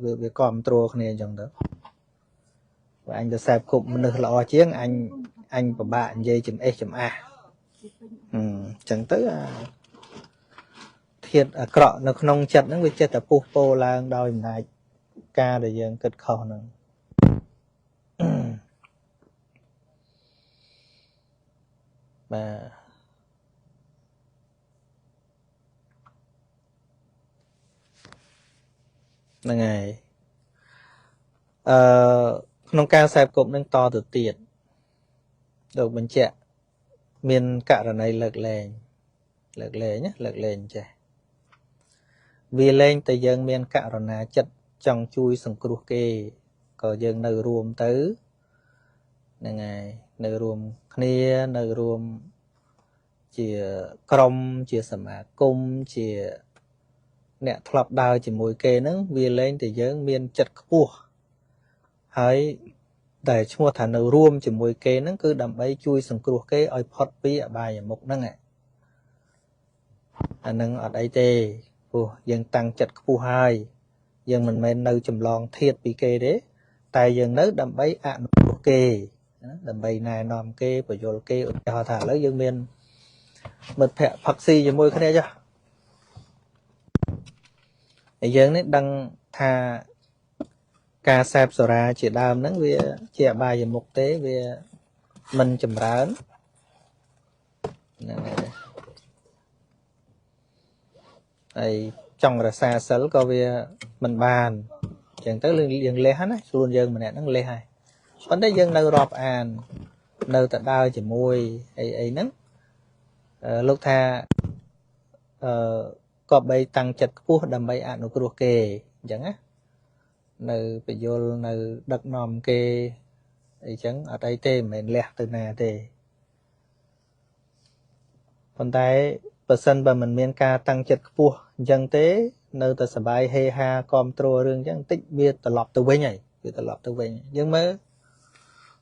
វាគ្រប់គ្រងគ្នាអញ្ចឹងទៅបើអញទៅសែបគប់មនុស្សល្អជាងអញពិបាកនិយាយចំអេះចំអាសអញ្ចឹងទៅធាតុអាក្រក់នៅក្នុងចិត្តហ្នឹងវាចិត្តតែពុះពោឡើងដោយអំណាចការដែលយើងគិតខុសហ្នឹងបាទហ្នឹងហើយក្នុងការសែបគប់នឹងតទៅទៀតលោកបញ្ជាក់មានករណីលើកលែងចេះវាលែងតែយើងមានករណាចិត្តចង់ជួយសង្គ្រោះគេក៏យើងនៅរួមទៅហ្នឹងហើយនៅរួមគ្នានៅរួមជាក្រុមជាសមាគមជាអ្នកធ្លាប់ដើរជាមួយគេហ្នឹងវាលែងតែយើងមានចិត្តខ្ពស់ហើយតែឈ្មោះថានៅរួមជាមួយគេហ្នឹងគឺដើម្បីជួយសង្គ្រោះគេឲ្យផុតពីអបាយមុខហ្នឹងអាហ្នឹងអត់អីទេព្រោះយើងតាំងចិត្តខ្ពស់ហើយយើងមិនមែននៅចម្លងធៀបពីគេទេតែយើងនៅដើម្បីអនុគ្រោះគេដើម្បីណែនាំគេបញ្យល់គេឧទាហរណ៍ថាឥឡូវយើងមានមិត្តភ័ក្តិផឹកស៊ីជាមួយគ្នាចុះហើយយើងនេះដឹងថាការសែបសូរ៉ាជាដើមហ្នឹងវាជាអបាយមុខទេវាមិនចម្រើនហ្នឹងហើយចង់រក្សាសិលក៏វាមិនបានអញ្ចឹងទៅយើងលះណាខ្លួនយើងម្នាក់ហ្នឹងលះហើយប៉ុន្តែយើងនៅរាប់អាននៅតែដើរជាមួយអីហ្នឹងលោកថាក៏បីតាំងចិត្តខ្ពស់ដើម្បីអនុគ្រោះគេអញ្ចឹងណានៅបញ្យលនៅដឹកនាំគេអីចឹងអត់អីទេមិនមែនលះទៅណាទេប៉ុន្តែបើសិនបើមិនមានការតាំងចិត្តខ្ពស់អញ្ចឹងទេនៅតែសបាយហេហាគ្រប់គ្រងរឿងអញ្ចឹងតិចវាត្រឡប់ទៅវិញហើយវាត្រឡប់ទៅវិញយើងមើល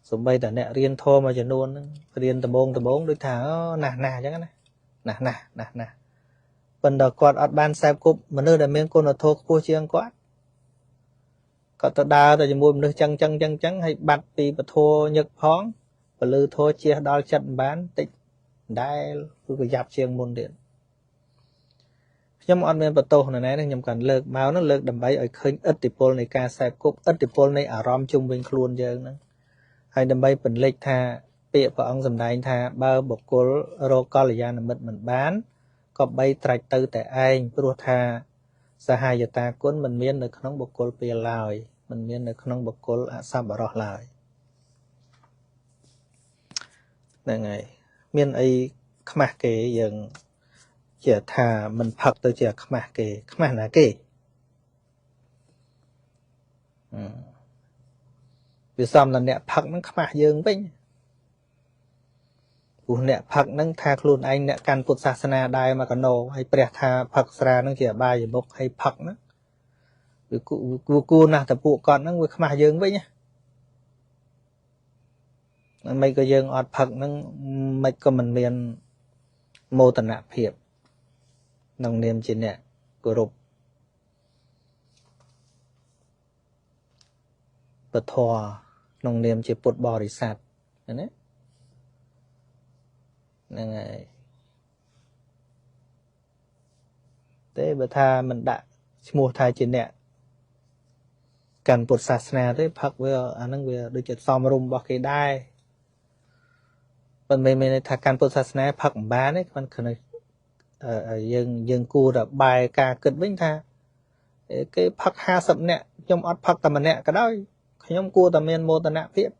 សំបីតែអ្នករៀនធម៌មួយចំនួនហ្នឹងរៀនដំបងដូចថាណាស់អញ្ចឹងណាណាស់ប៉ុន្តែគាត់អត់បានសែបគប់មនុស្សដែលមានគុណធម៌ខ្ពស់ជាងគាត់គាត់ទៅដើរទៅជាមួយមនុស្សចឹងហើយបាត់ពីពធញឹកផងពលឺធម៌ជះដល់ចិត្តមិនបានតិចដែលគឺប្រញាប់ជាងមុនទៀតខ្ញុំអត់មានបន្ទោសណាទេខ្ញុំកាន់លើកមកនោះលើកដើម្បីឲ្យឃើញឥទ្ធិពលនៃការសែបគប់ឥទ្ធិពលនៃអារម្មណ៍ជុំវិញខ្លួនយើងហ្នឹងហើយដើម្បីពន្លិចថាពាក្យព្រះអង្គសម្ដែងថាបើបុគ្គលរកកល្យាណមិត្តមិនបានក៏បីត្រាច់ទៅតែឯងព្រោះថា hai giờ ta cuốn mình miên được không bộc cột bìa lòi mình miên được không bộc cột ạ sắp ở đó lại này ngày miên ấy khmah kê dừng chỉ thà mình phật tôi chỉ khmah là kê vì sao là nè phật nó khmah dừng vinh của nè phật nó tha luôn anh nè can Phậtศาสนาđài mà còn nô hay bẹt thà Phật ra nó chỉ bài gì bốc hay Phật nó vì cu nào tập vụ còn nó khmah dừng vinh nhá mấy cái dương ọt Phật nó mấy cái mình miền mô tả nạp hiệp nông niệm chỉ nè của rụp bật thò nông niệm chỉ bột bò đi sạt đấy này thế bữa tha mình đã mua thai chỉ nè cần bột sạt nè thế Phật với anh năng về được chật xòm rùm bọc cái đai mình thà cần bột sạt nè Phật bán đấy con khởi dân cua là bài ca cực vĩnh tha cái Phật ha sập nè trong ọt Phật tầm nè cái đó nhóm cua tầm miền mô tả nạp hiệp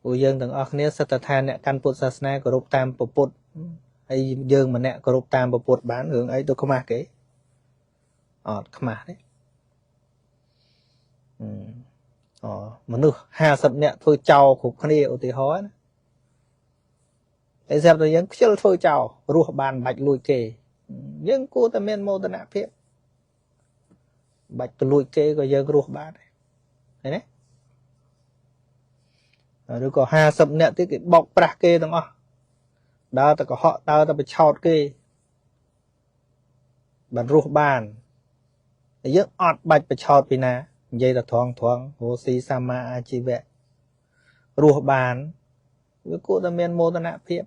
của dân từng ở kia sát tha nè căn Phậtศาสนาcủa rụp tam bộ Phật hay dân mà nè của rụp tam bộ Phật bán hướng ấy tôi không mà cái không mà đấy mà nước hà sập nè thôi chào khúc khăn đi ở thì hói để xem tôi dân chưa thôi chào ruột bàn bạch lùi kề dân cua tầm miền mô tả nạp hiệp bạch lùi kề của dân ruột bán đấy rồi có hà sập nè tới cái bọc bạc kê đúng không đó ta có họ ta bị chọt kê bản ruột bàn để giúp ọt bạch bị chọt vì nè dây là thoáng hồ si sama chi vẹ ruột bàn với cô ta miền mô ta nạp hiệp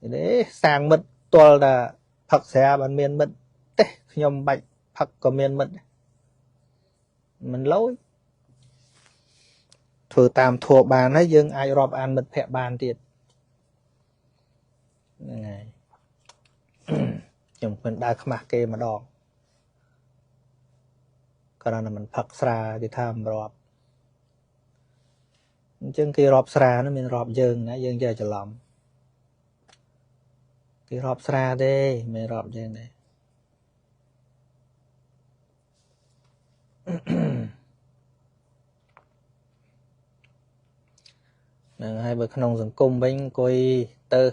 để sang mật toàn là Phật xe bản miền mật thế nhom bạch Phật có miền mật mình lỗi thử tạm thuộc bàn ấy dương ai rộp ăn mật phẹ bàn tiệt này chúng mình đã khmah kê mà đòn còn là mình Phật sra thì tham rộp chân kia rộp sra nó mình rộp dương nè dương giờ cho lòng cái rộp sra đây mình rộp dương này hai bậc nông dân cung bên coi tơ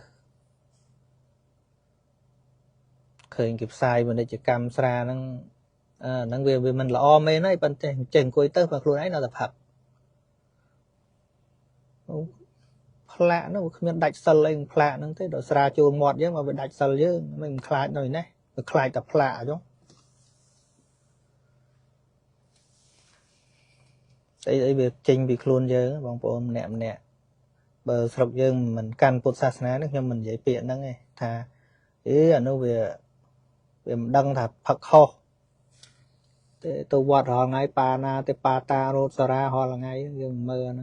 khởi kịp sai mình để chỉ cầm sra năng về mình là o mê nó bên trên coi tơ và luôn ấy nó là Phật lạ nó không đạch sờ lên lạ nó thế đó sra chuồn mọt chứ mà bị đạch sờ chứ mình khai rồi này khai tập lạ chứ đây việc trình việc luôn chứ bằng bộ nẹm nè bờ sọc dương mình căn Phậtศาสนา nhưng mình dễ biện đó nghe thà ý là nó về đăng thà Phật ho tôi vọt họ ngay pa na te pa ta rô sara họ là ngay dương mơ nó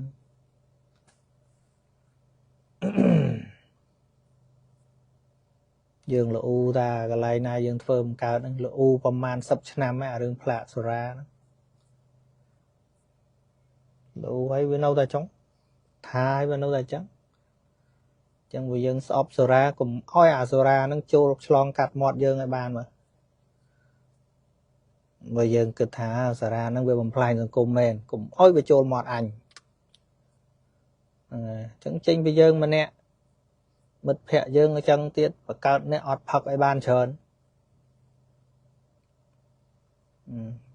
dương là u ta cái này này dương phơm cao nó là uประมาณ10 năm ấy rừng phạ sara nó u ấy với đâu ta chống thái với đâu ta chống chẳng vì dân sọp sora cùng oi sora nó trôi chlong cắt mọt dương ở bàn mà dân cực thả sora nó về bầm phai rồi cùng men cùng oi về trôi mọt ảnh chẳng chinh bây giờ mà nè mật phẹ dương ở chân tiết và cao nè ọt phật ở bàn trơn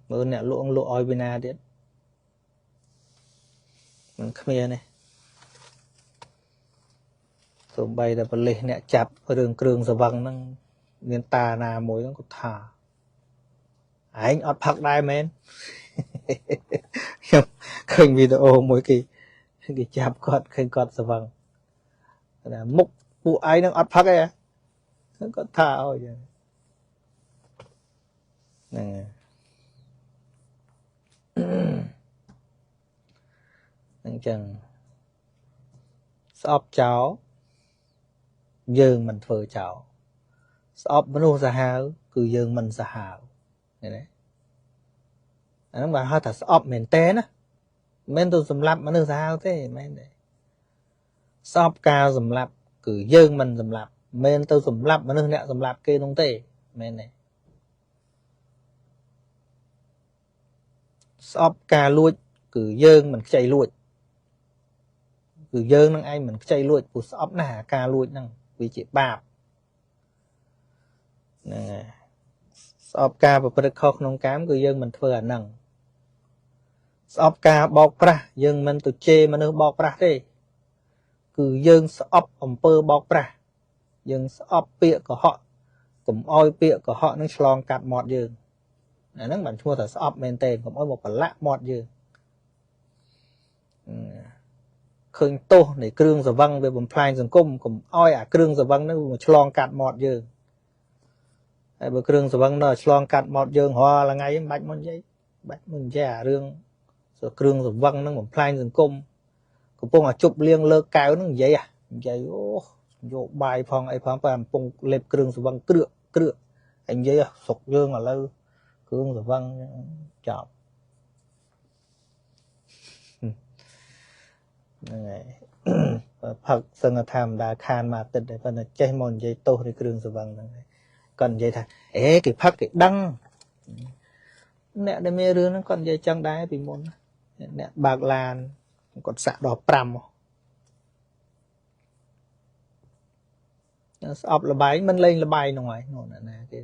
bữa nè luộng lụa oi bên na tiết mình khmê này tụi bay là bật lệ nè chập ở đường cường giờ văng nó miền tà nà mối nó có thả anh ọt phật đai men khinh video mỗi cái chập cọt khinh cọt giờ văng là mục vụ ấy nó ọt phật ấy nó có thả rồi nè chẳng shop cháu dương mình phơi chảo ស្អប់មនុស្សសាហាវគឺយើងមិនសាហាវឃើញទេអាហ្នឹងបានហៅថាស្អប់មែនតើណាមិនទៅសម្លាប់មនុស្សសាហាវទេមែនទេស្អប់ការសម្លាប់គឺយើងមិនសម្លាប់មិនទៅសម្លាប់មនុស្សអ្នកសម្លាប់គេនោះទេមែនទេស្អប់ការលួចគឺយើងមិនខ្ចីលួចគឺយើងនឹងឯងមិនខ្ចីលួចព្រោះស្អប់ណាស់ការលួចហ្នឹងវាជាបាបហ្នឹងហើយស្អប់ការប្រព្រឹត្តខុសក្នុងកាមគឺយើងមិនធ្វើអាហ្នឹងស្អប់ការបោកប្រាស់យើងមិនទៅជេរមនុស្សបោកប្រាស់ទេគឺយើងស្អប់អំពើបោកប្រាស់យើងស្អប់ពាក្យកុហកកុំអោយពាក្យកុហកនឹងឆ្លងកាត់មាត់យើងអាហ្នឹងបានឈ្មោះថាស្អប់មែនទេកុំអោយមកប្រឡាក់មាត់យើងឃើញទោសនៃគ្រឿងសង្វឹងវាបំផ្លាញសង្គមកុំអោយអាគ្រឿងសង្វឹងហ្នឹងមកឆ្លងកាត់មាត់យើងហើយបើគ្រឿងសង្វឹងដល់ឆ្លងកាត់មាត់យើងរាល់ថ្ងៃមិនបាច់មកនិយាយអារឿងគ្រឿងសង្វឹងហ្នឹងបំផ្លាញសង្គមកំពុងតែជប់លៀងលើកកៅហ្នឹងនិយាយអូយកបាយផងអីផងបើកំពុងលេបគ្រឿងសង្វឹងគ្រឿហើយនិយាយស្រុកយើងឥឡូវគ្រឿងសង្វឹងចប់ហ្នឹងហើយផឹកសឹងធម្មតាខានមកទឹកតែប៉ុន្តែចេះមកនិយាយទោសនៃគ្រឿងសង្វឹងហ្នឹងគាត់និយាយថាគេផឹកគេដឹងអ្នកដែលមានរឿងហ្នឹងគាត់និយាយចឹងដែរពីមុនអ្នកបើកឡានគាត់សាក់ដល់5ស្អប់លបាយមិនលេងលបាយហ្នឹងហើយនោះណាគេ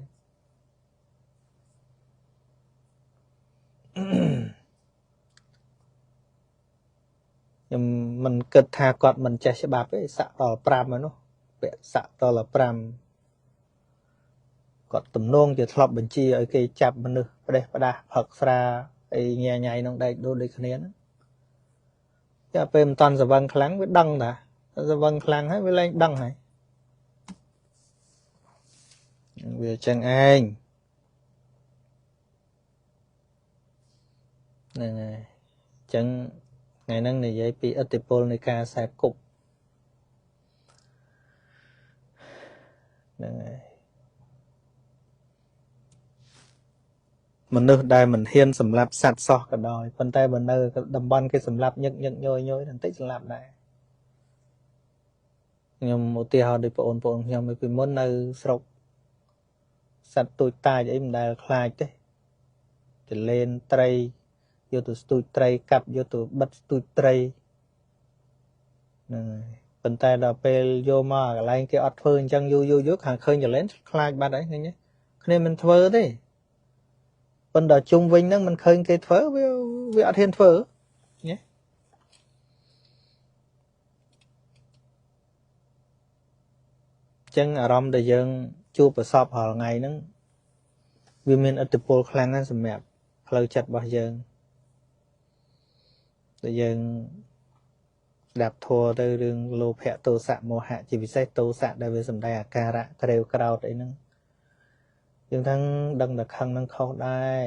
ខ្ញុំមិនគិតថាគាត់មិនចេះច្បាប់ទេសាក់ដល់5ហ្នឹងនោះពាក់សាក់ដល់5គាត់ទំនងជាធ្លាប់បញ្ជាឲ្យគេចាប់មនុស្សផ្ដេសផ្ដាស់ផឹកស្រាអីញ៉ៃញ៉ៃនឹងដែកដូចគ្នាហ្នឹងតែពេលមិនតាន់សង្វឹងខ្លាំងវាដឹងតាសង្វឹងខ្លាំងហើយវាលែងដឹងហើយវាចឹងឯងហ្នឹងហើយចឹងថ្ងៃហ្នឹងនិយាយពីឥទ្ធិពលនៃការខ្សែគប់ហ្នឹងហើយមនុស្សដែលមិនហ៊ានសម្លាប់សត្វសោះក៏ដោយប៉ុន្តែបើនៅតំបន់គេសម្លាប់ញឹកញយបន្តិចសម្លាប់ដែរខ្ញុំឧទាហរណ៍ដូចបងប្អូនខ្ញុំពីមុននៅស្រុកសត្វទូចតាចអីមិនដែលខ្លាចទេចលែនត្រីយកទៅស្ទូចត្រីកាប់យកទៅបិទស្ទូចត្រីហ្នឹងហើយប៉ុន្តែដល់ពេលយកមកកន្លែងគេអត់ធ្វើអញ្ចឹងយូរខាងឃើញចលែនខ្លាចបាត់ហើយឃើញទេគ្នាមិនធ្វើទេប៉ុន្តែជុំវិញហ្នឹងមិនឃើញគេធ្វើវាអត់ហ៊ានធ្វើញ៉េចឹងអារម្មណ៍ដែលយើងជួបប្រសពរាល់ថ្ងៃហ្នឹងវាមានឥទ្ធិពលខ្លាំងណាស់សម្រាប់ផ្លូវចិត្តរបស់យើងដែលយើងស្ដាប់ធម៌ទៅរឿងលោភៈទោសៈមោហៈជាពិសេសទោសៈដែលវាសំដែងអាការៈក្រេវក្រោធអីហ្នឹងយើងទាំងដឹងតែខឹងនឹងខុសដែរ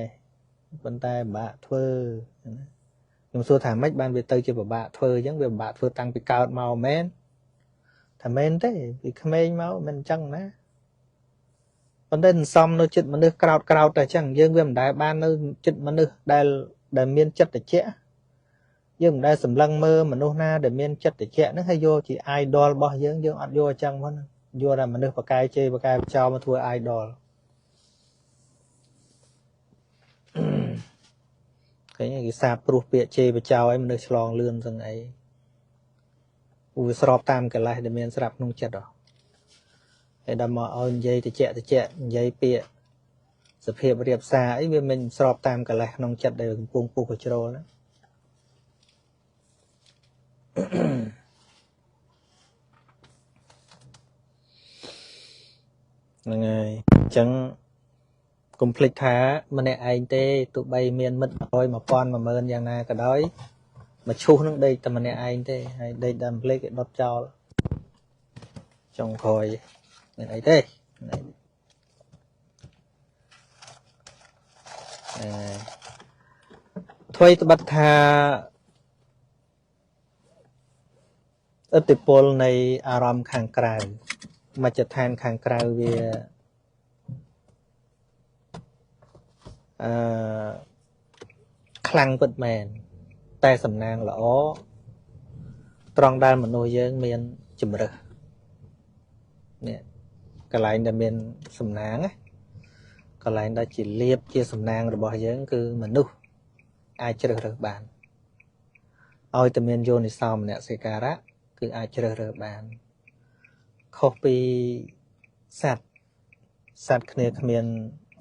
ប៉ុន្តែពិបាកធ្វើខ្ញុំសួរថាម៉េចបានវាទៅជាពិបាកធ្វើអញ្ចឹងវាពិបាកធ្វើតាំងពីកើតមកមែនថាមែនទេពីក្មេងមកមិនអញ្ចឹងណាប៉ុន្តែសន្សំនៅចិត្តមនុស្សក្រោតតែអញ្ចឹងយើងវាមិនដែលបាននៅចិត្តមនុស្សដែលមានចិត្តត្រជាក់យើងមិនដែលសម្លឹងមើលមនុស្សណាដែលមានចិត្តត្រជាក់ហ្នឹងហើយយកជា idol របស់យើងអត់យកអញ្ចឹងផងយកតែមនុស្សបកែជេរបកែបចោលមកធ្វើ idol ឃើញគេសាបព្រោះពាក្យជេរបចោលឲ្យមនុស្សឆ្លងលឿនទាំងអីវាស្របតាមកលេសដែលមានស្រាប់ក្នុងចិត្តហ៎ហើយដល់មកឲ្យនិយាយតិចនិយាយពាក្យសភាពរៀបសារអីវាមិនស្របតាមកលេសក្នុងចិត្តដែលកំពុងពុះកជ្រោលហ្នឹងហើយអញ្ចឹងកុំភ្លេចថាម្នាក់ឯងទេទោះបីមានមិត្ត100 1000 10000យ៉ាងណាក៏ដោយមកឈូសនឹងដេកតែម្នាក់ឯងទេហើយដេកដល់ភ្លេចគេដុតចោលចុងក្រោយមានអីទេថ្មីត្បិតថាឥទ្ធិពលនៃអារម្មណ៍ខាងក្រៅមជ្ឈដ្ឋានខាងក្រៅវា ខ្លាំងពិតមែនតែសំណាងល្អត្រង់ដែលមនុស្សយើងមានជំរើសនេះកន្លែងដែលមានសំណាងណាកន្លែងដែលជាលៀបជាសំណាងរបស់យើងគឺមនុស្សអាចជ្រើសរើសបានឲ្យតែមានយោនិសោមនសិការៈគឺអាចជ្រើសរើសបានខុសពីសត្វគ្នាគ្មាន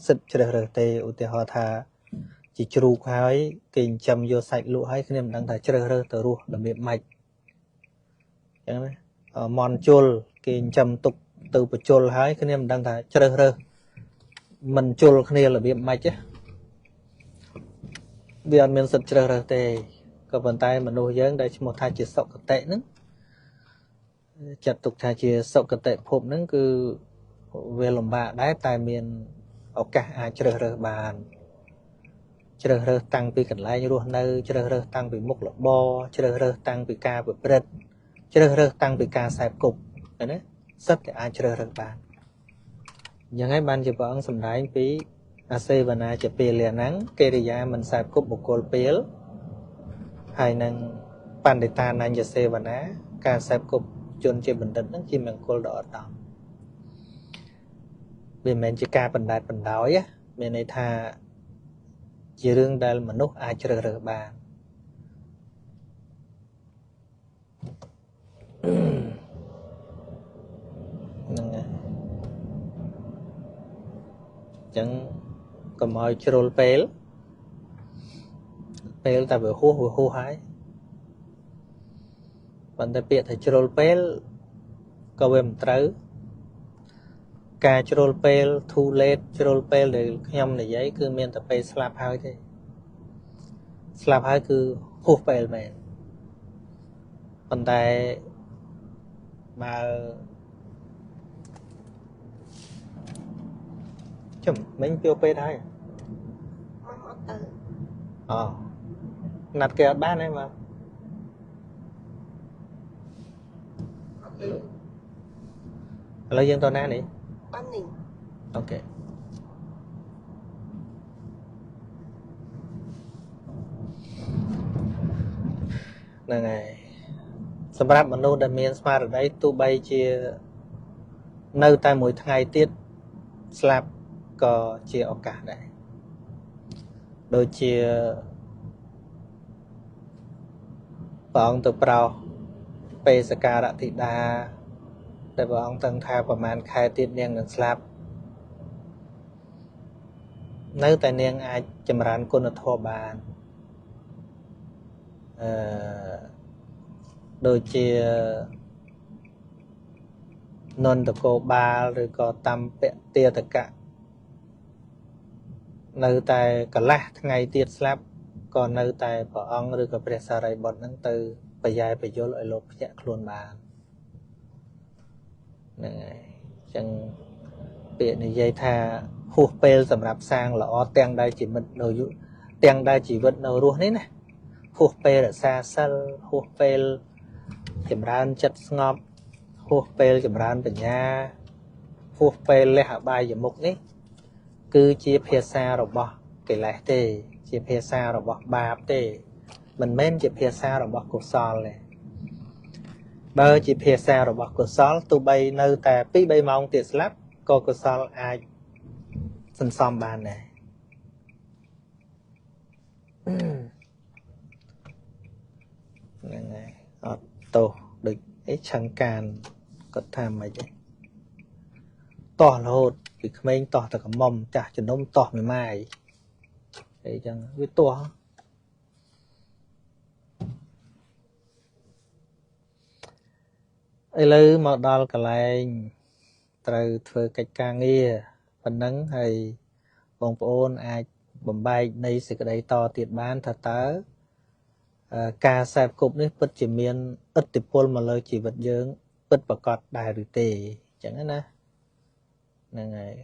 សិទ្ធិជ្រើសរើសទេឧទាហរណ៍ថាជាជ្រូកហើយគេចិញ្ចឹមយកសាច់លក់ហើយគ្នាមិនដឹងថាជ្រើសរើសទៅរស់របៀបម៉េចអញ្ចឹងណាមន់ជុលគេចិញ្ចឹមទុកទៅបញ្ជុលហើយគ្នាមិនដឹងថាជ្រើសរើសមិនជុលគ្នារបៀបម៉េចទេវាអត់មានសិទ្ធិជ្រើសរើសទេក៏ប៉ុន្តែមនុស្សយើងដែលឈ្មោះថាជាសុគតិហ្នឹងចាត់ទុកថាជាសុគតិភពហ្នឹងគឺវាលំបាកដែរតែមានឱកាសអាចជ្រើសរើសបានជ្រើសរើសតាំងពីកន្លែងរស់នៅជ្រើសរើសតាំងពីមុខរបរជ្រើសរើសតាំងពីការប្រព្រឹត្តជ្រើសរើសតាំងពីការខ្សែគប់ណាសិតតែអាចជ្រើសរើសបានអញ្ចឹងហើយបានជាព្រះអង្គសម្ដែងពីអាសេវនាជាពេលហ្នឹងកិរិយាមិនខ្សែគប់បុគ្គលពេលហើយនឹងបណ្ឌិតានញ្ញសេវនាការខ្សែគប់ជនជាបណ្ឌិតហ្នឹងជាមង្គលដ៏ឧត្តមវាមិនមែនជាការបណ្ដែតបណ្ដោយមានន័យថាជារឿងដែលមនុស្សអាចជ្រើសរើសបានហ្នឹងហើយអញ្ចឹងកុំឲ្យជ្រុលពេលតែវាហួសហើយប៉ុន្តែពាក្យថាជ្រុលពេលក៏វាមិនត្រូវការជ្រុលពេល too late ជ្រុលពេលដែលខ្ញុំនិយាយគឺមានតែពេលស្លាប់ហើយទេស្លាប់ហើយគឺហួសពេលមែនប៉ុន្តែបើចាំមិញពីពេលហើយមកអត់ទៅណាត់គេអត់បានទេមកឥឡូវយើងទៅណានេះបាននេះអូខេហ្នឹងហើយសម្រាប់មនុស្សដែលមានស្មារតីទោះបីជានៅតែមួយថ្ងៃទៀតស្លាប់ក៏ជាឱកាសដែរដូចជាព្រះអង្គទៅប្រោសបេសការៈធីតាតែព្រះអង្គដឹងថាប្រហែលខែទៀតនាងនឹងស្លាប់នៅតែនាងអាចចម្រើនគុណធម៌បានដូចជានន្តកោបាលឬក៏តំពទាតកៈនៅតែកន្លះថ្ងៃទៀតស្លាប់ក៏នៅតែព្រះអង្គឬក៏ព្រះសារីបុត្រហ្នឹងទៅប្រយ៉ែប្រយល់ឲ្យលោកភ្ញាក់ខ្លួនបានហ្នឹងហើយអញ្ចឹងពាក្យនិយាយថាហួសពេលសម្រាប់សាងល្អទាំងដែលជីវិតនៅទាំងដែលជីវិតនៅរស់នេះណាហួសពេលរក្សាសិលហួសពេលចម្រើនចិត្តស្ងប់ហួសពេលចម្រើនបញ្ញាហួសពេលលះអបាយមុខនេះគឺជាភាសារបស់កិលេសទេជាភាសារបស់បាបទេមិនមែនជាភាសារបស់កុសលទេបើជាភាសារបស់កុសលទោះបីនៅតែ 2-3 ម៉ោងទៀតស្លាប់ក៏កុសលអាចសន្សំបានដែរហ្នឹងហើយអត់ទោសដូចអីឆង្កានគាត់ថាមិនទេតោះរហូតពីក្មេងតោះតែកមុំចាស់ជំនុំតោះមួយម៉ាយអីចឹងវាតោះឥឡូវមកដល់កន្លែងត្រូវធ្វើកិច្ចការងារប៉ុណ្ណឹងហើយបងប្អូនអាចបំបែកនៃសេចក្តីតទៀតបានថាតើការខ្សែគប់នេះពិតជាមានឥទ្ធិពលមកលើជីវិតយើងពិតប្រាកដដែរឬទេអញ្ចឹងណាហ្នឹងហើយ